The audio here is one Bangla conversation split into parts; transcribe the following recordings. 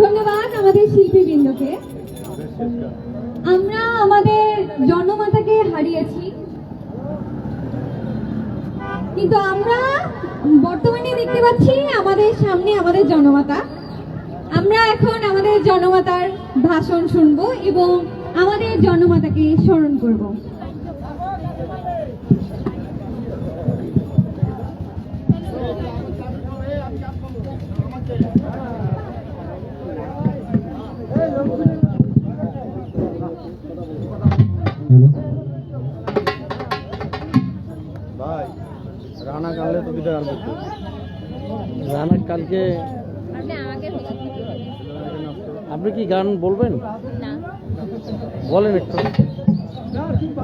ধন্যবাদ আমাদের শিল্পীবৃন্দকে। আমরা আমাদের জন্মমাতাকে হারিয়েছি, কিন্তু আমরা বর্তমানে দেখতে পাচ্ছি আমাদের সামনে আমাদের জনমাতা। আমরা এখন আমাদের জনমাতার ভাষণ শুনবো এবং আমাদের জনমাতাকে স্মরণ করব। ভাই রানা কালকে তো দিতে পারবো রানা কালকে আপনি কি গান বলবেন? বলেন একটু।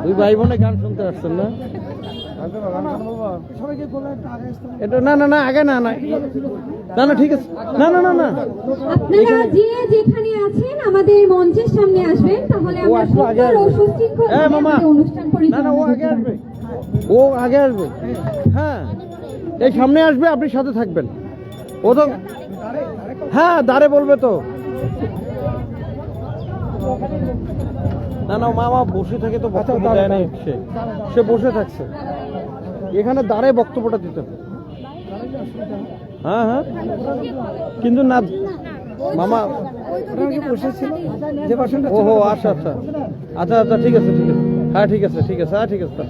দুই ভাই বোনে গান শুনতে আসছেন না? এটা না না না আগে না না না না ঠিক আছে না না না না আপনারা যে যেখানে আছেন আমাদের মঞ্চের সামনে আসবেন, তাহলে আমরা সুন্দর ও সুশৃঙ্খলভাবে অনুষ্ঠান পরিচালনা করতে পারব। ও আগে আসবে, হ্যাঁ এই সামনে আসবে, আপনি সাথে থাকবেন। ও তো হ্যাঁ দাঁড়ে বলবে তো। না না মামা বসে থাকে তো বক্তব্য দেয় না, সে বসে থাকছে, এখানে দাঁড়ে বক্তব্যটা দিতে। হ্যাঁ হ্যাঁ কিন্তু না মামা ওহো আচ্ছা আচ্ছা আচ্ছা আচ্ছা ঠিক আছে ঠিক আছে হ্যাঁ ঠিক আছে ঠিক আছে হ্যাঁ ঠিক আছে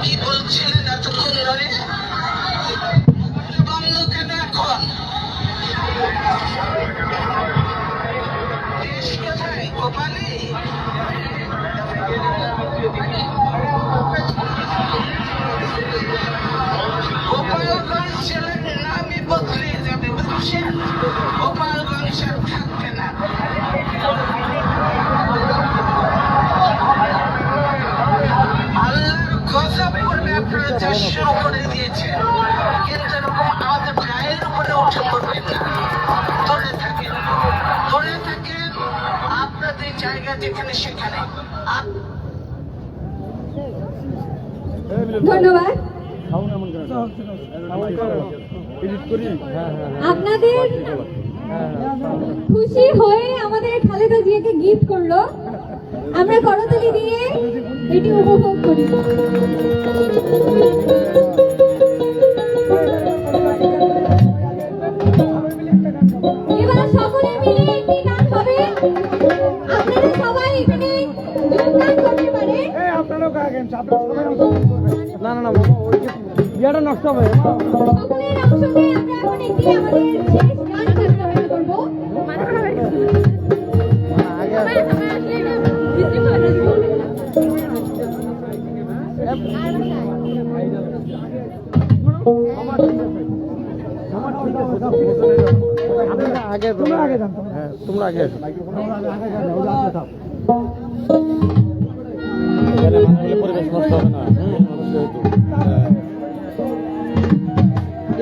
কি বলছিলেন এতক্ষণ ধরে? বন্ধ কেন এখন? দেশ কোথায়? গোপালে? গোপালগঞ্জের নামই বদলে যাবে বুঝছেন? গোপালগঞ্জ আর থাকবে না। আপনারা চাষ শুরু করে দিয়েছেন, কিন্তু এরকম আমাদের গায়ের উপরে উঠে পড়বেন না। ধরে থাকেন আপনাদের জায়গা যেখানে সেখানে। ধন্যবাদ আপনাদের। খুশি হয়ে আমাদের খালেদা জিয়াকে গিফট করলো, আমরা করতালি দিয়ে এটি উপভোগ করি। এবার সকলে মিলে একটি গান হবে, আপনারা সবাই এখানে যোগদান করতে পারেন। না না না ইয়াটা নষ্ট হবে। সকলের অংশ নিয়ে আমরা এখন একটি আমাদের শেষ গান পরিচালনা করবো। আপনারা আগে তোমরা আগে যান, হ্যাঁ তোমরা আগে এসো। পরিবেশ নষ্ট হবে না।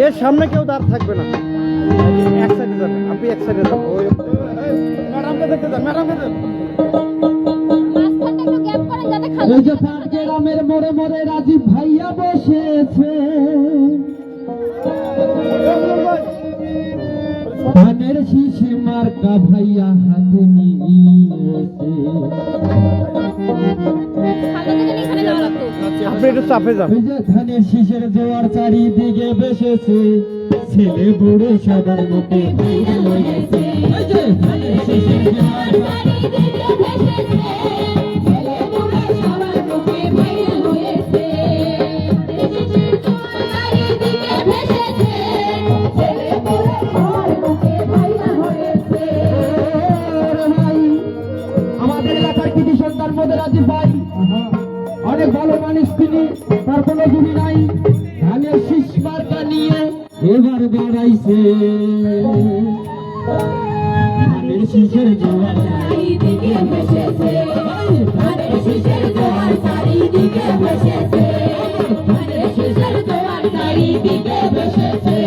এর সামনে কেউ দাঁড় থাকবে না, এক সাইডে যান, আপনি এক সাইডে যান। ওই ম্যাডামকে দেখতে যান, ম্যাডামকে দেন। এই যে পাট গ্রামের মোড়ে মোড়ে রাজীব ভাইয়া বসেছে, ধানের শিশি মার্কা ভাইয়া হাতে নিয়েছে। আপনি একটু চাপে যান। এই যে ধানের শীষের জোয়ার চারিদিকে বেসেছে, ছেলে বুড়ো সবার মুখে ভিড় হয়েছে। এই যে ধানের শীষের জোয়ার চারিদিকে বেসেছে, ছেলে বুড়ো সবার মুখে ভিড় হয়েছে। শীষের জোয়ার চারিদিকে বেসেছে, ছেলে বুড়ো সবার মুখে ভিড় হয়েছে। আমাদের এলাকার কৃতি সন্তান মধ্যে রাজীব ভাই অনেক ভালো মানুষ, তিনি তার কোনো জমি নাই, ধানের শীষ মার্কা নিয়ে এবার বেড়াইছে। ধানের শীষের জোয়ার চারিদিকে ভেসেছে, ধানের শীষের জোয়ার চারিদিকে ভেসেছে, ধানের শীষের জোয়ার চারিদিকে ভেসেছে,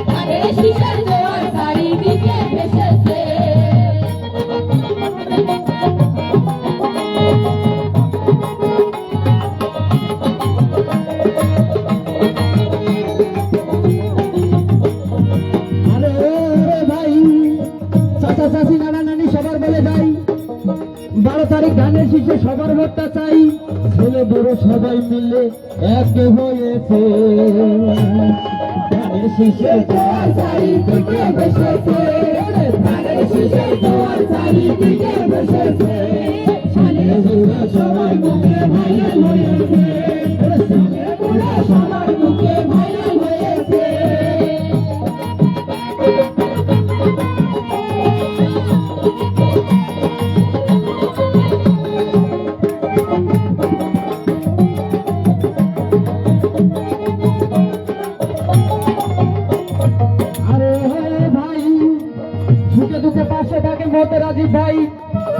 ধানের শীষের জোয়ার চারিদিকে ভেসেছে। চাচি নানা নানি সবার বলে যাই, 12 তারিখ ধানের শীষে সবার ভোটটা চাই, ছেলে বড় সবাই মিলে এক হয়েছে। ধানের শীষে জোয়ার চারিদিকে ভেসেছে, ধানের শীষে জোয়ার চারিদিকে ভেসেছে, ছেলে বুড়ো সবার মুখে ভাইরাল হয়েছে, ছেলে বুড়ো সবার মুখে ভাইরাল হয়েছে।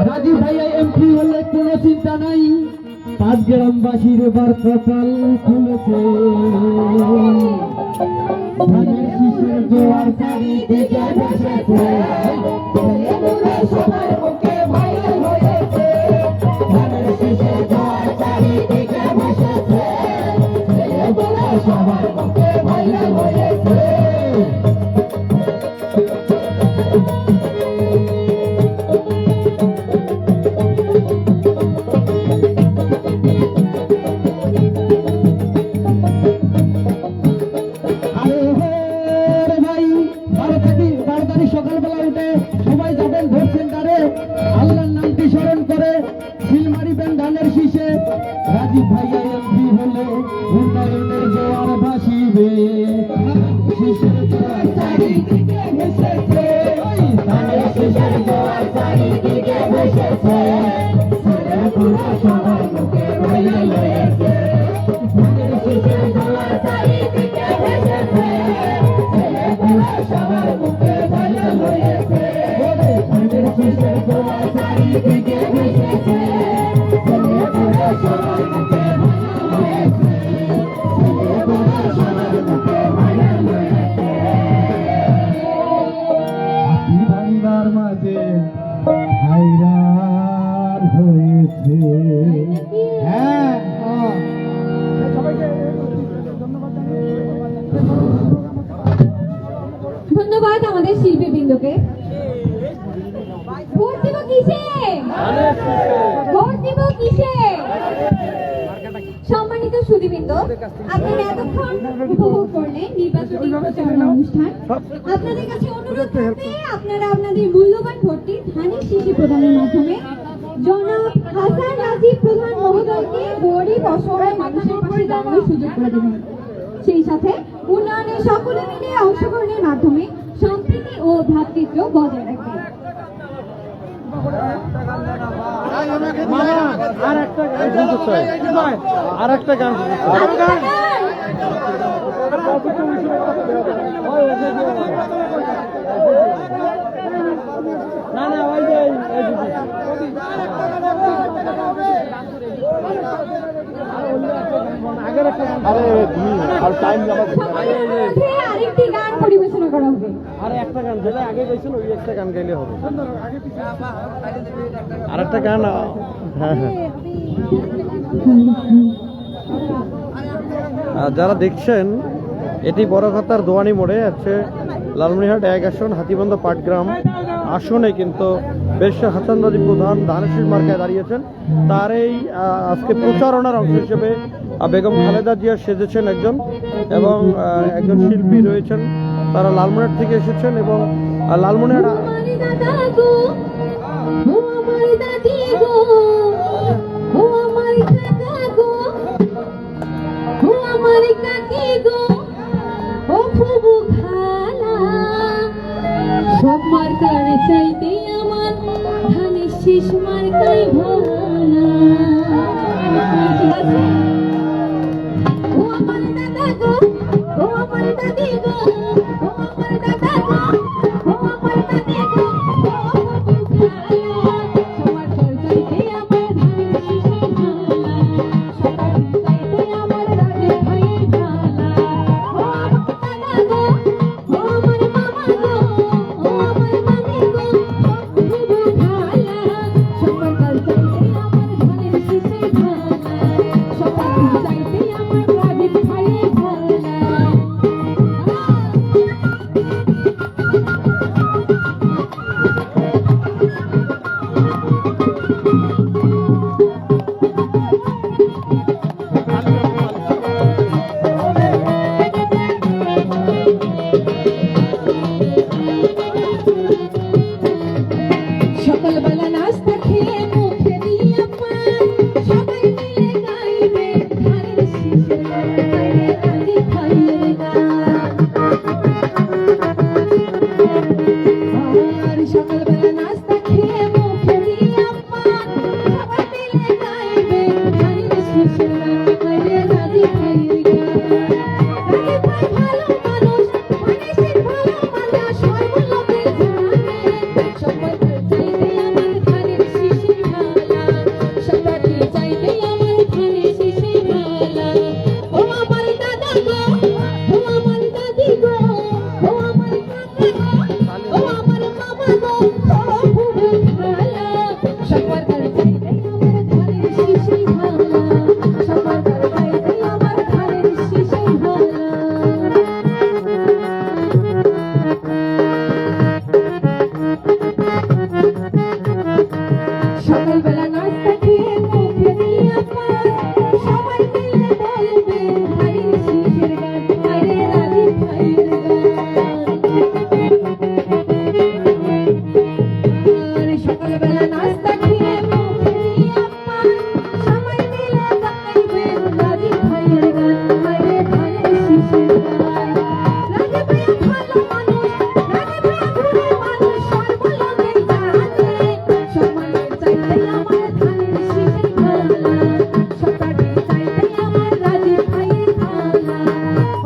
রাজীব ভাই এমপি হলে কোনো চিন্তা নাই, 5 গ্রামবাসীর এবার কপাল খুলেছে। ধানের শীষের জোয়ার চারিদিকে ভেসেছে, ছেলে বুড়ো সবার মুখে ভাইরাল হয়েছে। ধানের শীষের জোয়ার চারিদিকে ভেসেছে, ছেলে বুড়ো সবার মুখে ভাইরাল হয়েছে। সকালবেলা উঠে সবাই যাবেন ভোট সেন্টারে, আল্লাহর নামটি স্মরণ করে সিল মারিবেন ধানের শীষে। রাজীব ভাইয়া এমপি হলে উন্নয়নের জোয়ার ভাসিবে। শীষের জোয়ার চারিদিকে ভেসেছে, ধানের শীষের জোয়ার চারিদিকে ভেসেছে, ছেলে বুড়ো সবার মুখে ভাইরাল হয়েছে। ধানের শীষের জোয়ার চারিদিকে ভেসেছে, ছেলে বুড়ো সবার মুখে ভাইরাল হয়েছে। ধানের শীষের জোয়ার চারিদিকে ভেসেছে, ছেলে বুড়ো সবার মুখে ভাইরাল হয়েছে, ছেলে বুড়ো সবার মুখে ভাইরাল হয়েছে। হাতি ভাঙ্গার মাঝে ভাইরাল হয়েছে। হ্যাঁ ধন্যবাদ আমাদের শিল্পীবৃন্দকে। ভোট দিব কিসে? ভোট দিব কিসে? সম্মানিত সুধীবৃন্দ, আপনারা এতক্ষণ উপভোগ করলেন নির্বাচনী প্রচারণা অনুষ্ঠান। আপনাদের কাছে অনুরোধ থাকবে আপনারা আপনাদের মূল্যবান ভোটটি ধানের শীষে প্রদানের মাধ্যমে জনাব হাসান রাজীব প্রধান মহোদয়কে গরিব অসহায় মানুষের পাশে দাঁড়ানোর সুযোগ করে দেবেন। সেই সাথে উন্নয়নে সকলে মিলে অংশগ্রহণের মাধ্যমে সম্প্রীতি ও ভ্রাতৃত্ব বজায় রাখবেন। আর একটা গান শুনতে চাই, আর একটা গান শুনতে চাই। না না ওই যে আরেকটি গান পরিবেশনা করা হবে। আরে একটা গান যেটা আগে গাইছিল ওই একটা গান গাইলে হবে। আর একটা গান হ্যাঁ হ্যাঁ। যারা দেখছেন এটি বড়খাতার দোয়ানি মোড়ে আছে লালমনিরহাট ১ আসন হাতিবন্ধ পাটগ্রাম আসনে কিন্তু বেশ হাসান রাজীব প্রধান ধানেশ্বরী মার্কায় দাঁড়িয়েছেন। তার এই আজকে প্রচারণার অংশ হিসেবে বেগম খালেদা জিয়া সেজেছেন একজন এবং একজন শিল্পী রয়েছেন, তারা লালমনিরহাট থেকে এসেছেন এবং লালমনিরহাট সব মার্কার চাইতে আমার ধানের শীষ মার্কাই ভালা। ও আমার দাদা গো, ও আমার দাদি গো, ও আমার দাদা গো, ও আমার দাদি গো, সবার চাইতে আমার ধানের শীষ ভালা, সবার চাইতে আমার রাজে ভাইয়ের ভালা। ও আমার দাদা গো, ও আমার মামা গো, ও আমার মামি গো, খুব ভালা, সবার চাইতে আমার ধানের শীষ ভালা, সবার চাইতে আমার রাজে ভাইয়ের ভালা। সকালবেলা নাস্তা খেয়ে মুখে দিয়ে পান সবাই মিলে গাইবে ধানের শীষের গায়ে রাজি ভাইয়ের গান। আর সকালবেলা নাস্তা খেয়ে মুখে দিয়ে পান সবাই মিলে গাইবে ধানের শীষের গায়ে রাজি ভাইয়ের গান। রাজি ভাই ভালো মানুষ, মানুষের ভালো মানুষ, সর্বলোকে জানে সবার চাইতে আমার ধানের শীষের ভালা, সবার চাইতে আমার ধানের শীষের ভালা। ও আমার দাদা গো, ও আমার দাদি গো, ও আমার কাকা গো, ও আমার মামা গো, ও খুব ভালা, সবার চাইতে আমার ধানের শীষের ভালা, সবার চাইতে আমার ধানের শীষের ভালা। সকালবেলা নাস্তা খেয়ে মুখে দিয়ে পান সবাই মিলে বলবে ভাইয়ের শীষের গান, আরে রাজি ভাইয়ের গান। আর সকালবেলা নাস্তা খেয়ে মুখে দিয়ে পান সবাই মিলে গাইবে রাজি ভাইয়ের গান, আরে ধানের শীষের গান। রাজি ভাইয়া ভালো মানুষ, রাজি ভাইয়া ঘুরে মানুষ, সর্বলোকে জানে সবার চাইতে আমার ধানের শীষের ভালা, সবার চাইতে আমার রাজি ভাইয়ের ভালা।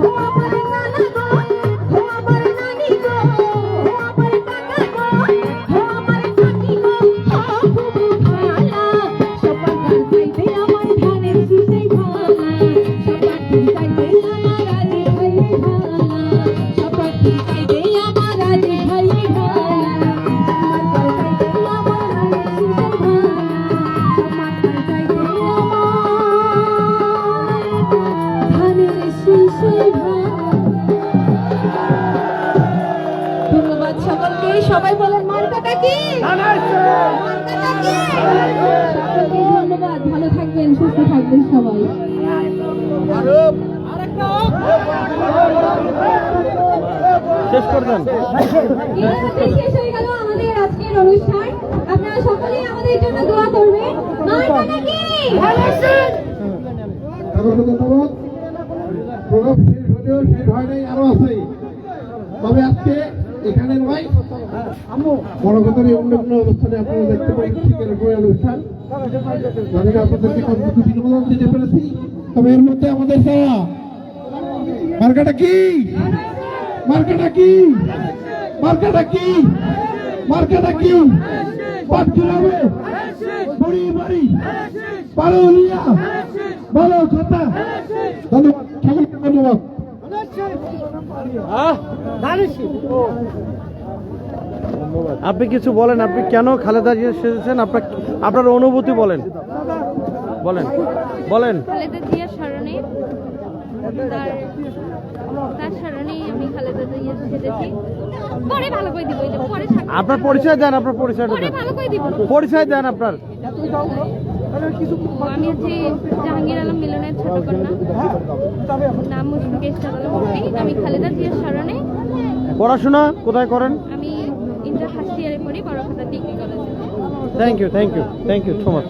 ও আমার নানা গো, ও আমার নানি গো, ও আমার কাকা গো, ও আমার কাকি গো, ও খুব ভালা, সবার চাইতে আমার ধানের শীষের ভালা, সবার চাইতে আমার রাজি ভাইয়ের ভালা, সবার চাইতে আমার রাজি ভাইয়ের ভালা, সবার চাইতে আমার ধানের শীষের ধন্যবাদ সকলকে। সবাই বলেন মার্কাটা কি? মার্কাটা কি? সকলকে ধন্যবাদ। ভালো থাকবেন, সুস্থ থাকবেন সবাই। শেষ করবেন। এইমাত্র শেষ হয়ে গেল আমাদের আজকের অনুষ্ঠান। আপনারা সকলেই আমাদের জন্য দোয়া করবেন। মার্কাটা কি? ধন্যবাদ। প্রোগ্রাম শেষ হলেও শেষ হয় নাই, আরো আছে। তবে আজকে এখানে নয়, বড়কতার এই অন্য অবস্থানে আপনারা দেখতে পারেন শিখের উপরে অনুষ্ঠান। জানি না আপনাদেরকে কতটুকু বিনোদন দিতে পেরেছি, তবে এর মধ্যে আমাদের যারা মার্কাটা কি? মার্কাটা কি? মার্কাটা কি? মার্কাটা কি? পাটগ্রামে বুড়ি বাড়ি পারুলিয়া ভালো কথা। ধন্যবাদ, সকলকে ধন্যবাদ। আপনি কিছু বলেন, আপনি কেন খালেদা জিয়া সেজেছেন, আপনার অনুভূতি বলেন, বলেন বলেন। খালেদা জিয়ার স্মরণে তার স্মরণেই আমি খালেদা জিয়া সেজেছি। পরে ভালো করে দিব, পরে আপনার পরিচয় দেন, আপনার পরিচয়টা পরে দেন, ভালো করে দিব। পরিচয় দেন আপনার। আমি হচ্ছে জাহাঙ্গীর আলম মিলনের ছোট কন্যা, নাম মুশফিকা ইশরাত আলম মুফতি। আমি খালেদা জিয়ার স্মরণে পড়াশোনা কোথায় করেন? আমি ইন্টার ফার্স্ট ইয়ারে পড়ি বড়খাতা ডিগ্রি কলেজে। Thank you so much.